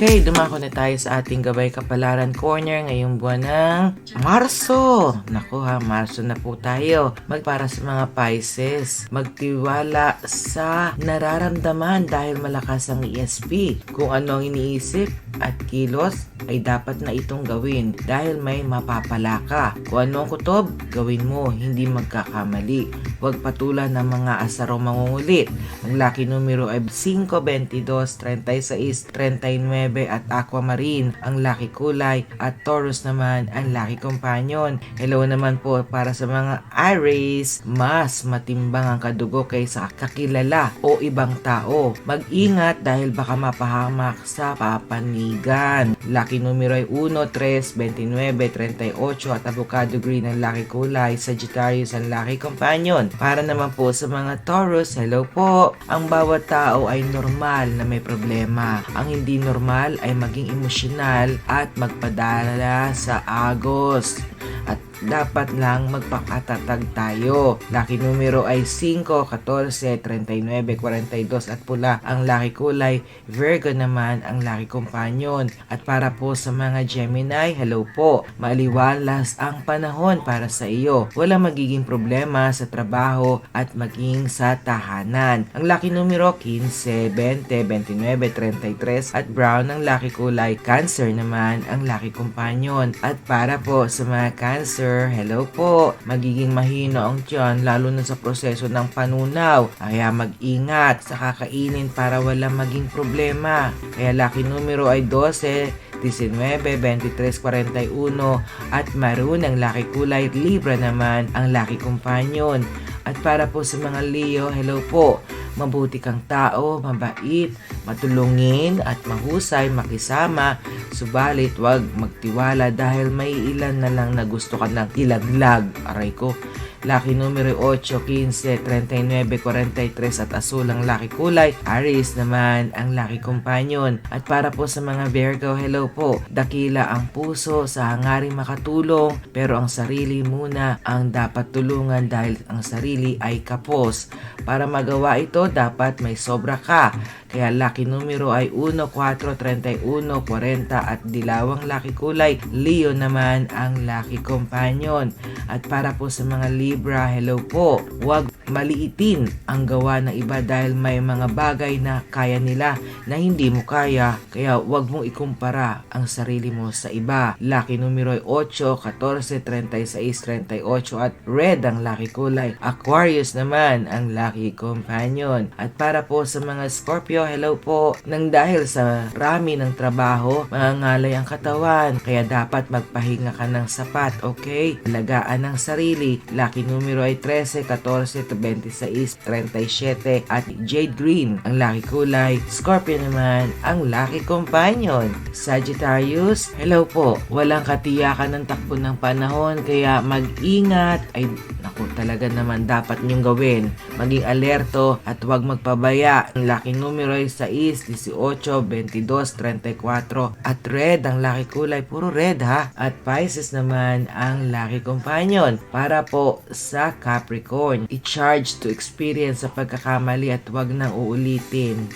Okay, dumako na tayo sa ating Gabay Kapalaran Corner ngayong buwan ng Marso. Naku ha, Marso na po tayo. Para sa mga Pisces, magtiwala sa nararamdaman dahil malakas ang ESP. Kung ano ang iniisip at kilos ay dapat na itong gawin dahil may mapapala ka. Kung ano ang kutob, gawin mo, hindi magkakamali. Huwag patulan ng mga asarong mangungulit. Ang lucky numero ay 5, 22, 36, 39 at aquamarine ang lucky kulay at Taurus naman ang lucky companion. Hello naman po para sa mga Aries, mas matimbang ang kadugo kaysa kakilala o ibang tao. Mag-ingat dahil baka mapahamak sa papanigan. Lucky numero ay 1, 3, 29, 38 at avocado green ang lucky kulay. Sagittarius ang lucky companion. Para naman po sa mga Taurus, hello po. Ang bawat tao ay normal na may problema. Ang hindi normal ay maging emosyonal at magpadala sa agos. At dapat lang magpakatatag tayo. Lucky numero ay 5, 14, 39, 42 at pula ang lucky kulay. Virgo naman ang lucky companion. At para po sa mga Gemini, hello po. Maliwalas ang panahon para sa iyo. Walang magiging problema sa trabaho at maging sa tahanan. Ang lucky numero 15, 20, 29, 33 at brown ang lucky kulay. Cancer naman ang lucky companion. At para po sa mga Cancer, hello po. Magiging mahina ang tiyan lalo na sa proseso ng panunaw. Kaya mag-ingat sa kakainin para walang maging problema. Kaya lucky numero ay 12, 19, 23, 41 at maroon ang lucky kulay. Libra naman ang lucky companion. At para po sa mga Leo, hello po. Mabuti kang tao, mabait, matulungin at mahusay makisama. Subalit wag magtiwala dahil may ilan na lang na gusto ka ng ilaglag. Aray ko. Lucky numero 8, 15, 39, 43 at asul ang lucky kulay. Aries naman ang lucky companion. At para po sa mga Virgo, hello po. Dakila ang puso sa hangaring makatulong pero ang sarili muna ang dapat tulungan dahil ang sarili ay kapos. Para magawa ito, dapat may sobra ka. Kaya lucky numero ay 1, 4, 31, 40 at dilawang lucky kulay. Leo naman ang lucky companion. At para po sa mga Libra, hello po. Huwag maliitin ang gawa ng iba dahil may mga bagay na kaya nila na hindi mo kaya. Kaya huwag mong ikumpara ang sarili mo sa iba. Lucky numero ay 8, 14, 36, 38 at red ang lucky kulay. Aquarius naman ang lucky companion. At para po sa mga Scorpio, hello po. Nang dahil sa rami ng trabaho, mangangalay ang katawan. Kaya dapat magpahinga ka ng sapat, okay? Alagaan ng sarili. Lucky numero ay 13, 14, 26, 37 at jade green ang lucky kulay. Scorpio naman ang lucky companion. Sagittarius, hello po. Walang katiyakan ng takbo ng panahon kaya mag-ingat. Ay, naku, talaga naman dapat niyong gawin. Maging alerto at huwag magpabaya. Ang lucky numero ay 6, 18, 22, 34 at red ang lucky kulay. Puro red ha. At Pisces naman ang lucky companion. Para po sa Capricorn, i-charge to experience sa pagkakamali at huwag nang uulitin.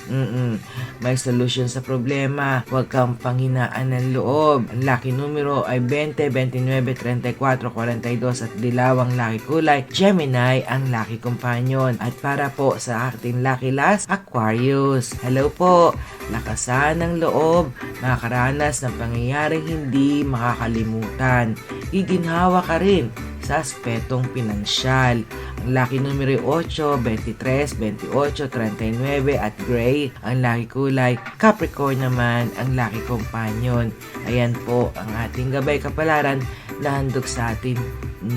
May solution sa problema. Huwag kang panghinaan ng loob. Ang lucky numero ay 20, 29, 34, 42 at dilawang lucky kulay. Gemini ang lucky companion. At para po sa ating lucky last, Aquarius. Hello po. Lakasan ng loob. Makakaranas ng pangyayaring hindi makakalimutan. Giginhawa ka rin sa aspetong pinansyal. Ang lucky numero 8, 23, 28, 39 at gray ang lucky kulay. Capricorn naman ang lucky companion. Ayan po ang ating gabay kapalaran na handog sa atin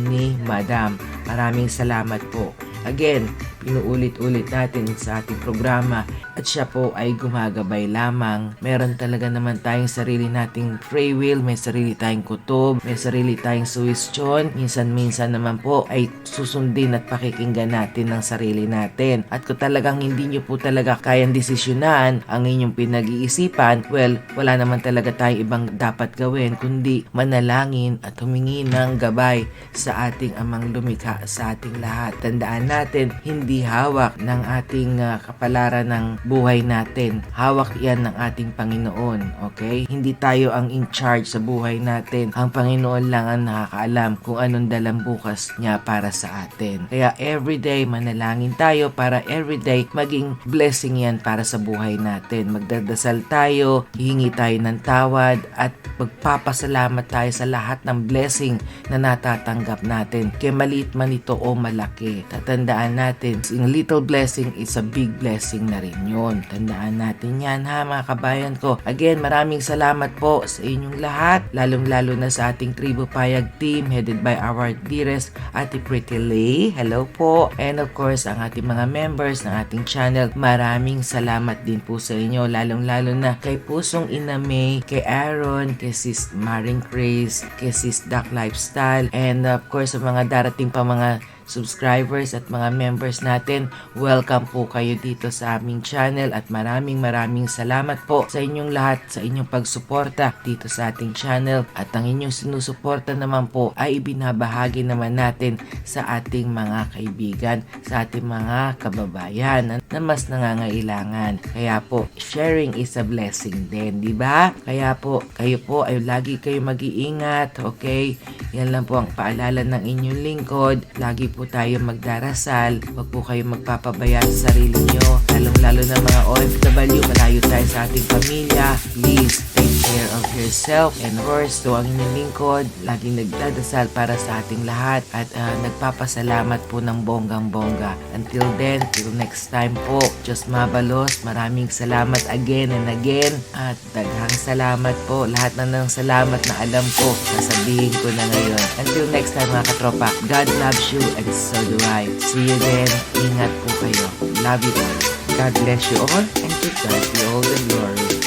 ni Madam. Maraming salamat po. Again, pinuulit-ulit natin sa ating programa at siya po ay gumagabay lamang. Meron talaga naman tayong sarili nating free will, may sarili tayong kutob, may sarili tayong suwestyon. Minsan-minsan naman po ay susundin at pakikinggan natin ng sarili natin. At kung talagang hindi nyo po talaga kayang desisyonan ang inyong pinag-iisipan, well, wala naman talaga tayong ibang dapat gawin kundi manalangin at humingi ng gabay sa ating amang lumikha sa ating lahat. Tandaan natin, hindi hawak ng ating kapalaran ng buhay natin. Hawak yan ng ating Panginoon, okay? Hindi tayo ang in charge sa buhay natin. Ang Panginoon lang ang nakakaalam kung anong dalang bukas niya para sa atin. Kaya everyday manalangin tayo para everyday maging blessing yan para sa buhay natin. Magdadasal tayo, hihingi tayo ng tawad at magpapasalamat tayo sa lahat ng blessing na natatanggap natin. Kaya maliit man ito o malaki. Tatandaan natin, a little blessing is a big blessing na rin yun. Tandaan natin yan ha mga kabayan ko. Again, maraming salamat po sa inyong lahat, lalong-lalo na sa ating Tribu Payag team headed by our dearest Ate Pretty Lay. Hello po. And of course, ang ating mga members ng ating channel, maraming salamat din po sa inyo, lalong-lalo na kay Pusong Ina May, kay Aaron, kay Sis Maring Chris, kay Sis Duck Lifestyle, and of course sa mga darating pa mga subscribers at mga members natin, welcome po kayo dito sa aming channel at maraming salamat po sa inyong lahat, sa inyong pagsuporta dito sa ating channel, at ang inyong sinusuporta naman po ay ibinabahagi naman natin sa ating mga kaibigan, sa ating mga kababayan na mas nangangailangan. Kaya po, sharing is a blessing din, di ba? Kaya po, kayo po ay lagi kayo mag-iingat, okay? Yan lang po ang paalala ng inyong lingkod. Lagi po tayo magdarasal. Huwag po kayo magpapabaya sa sarili nyo. Lalong-lalo na mga OFW, malayo tayo sa ating pamilya. Please, take care of yourself. And of course, to ang inyong lingkod, laging nagdadasal para sa ating lahat at nagpapasalamat po ng bonggang-bongga. Until then, till next time po, Diyos mabalos. Maraming salamat again and again. At daghang salamat po. Lahat na ng salamat na alam ko, nasabihin ko na ngayon. Until next time mga katropa, God loves you and so do I. See you then. Ingat po kayo. Love you all. God bless you all and to God be all the glory.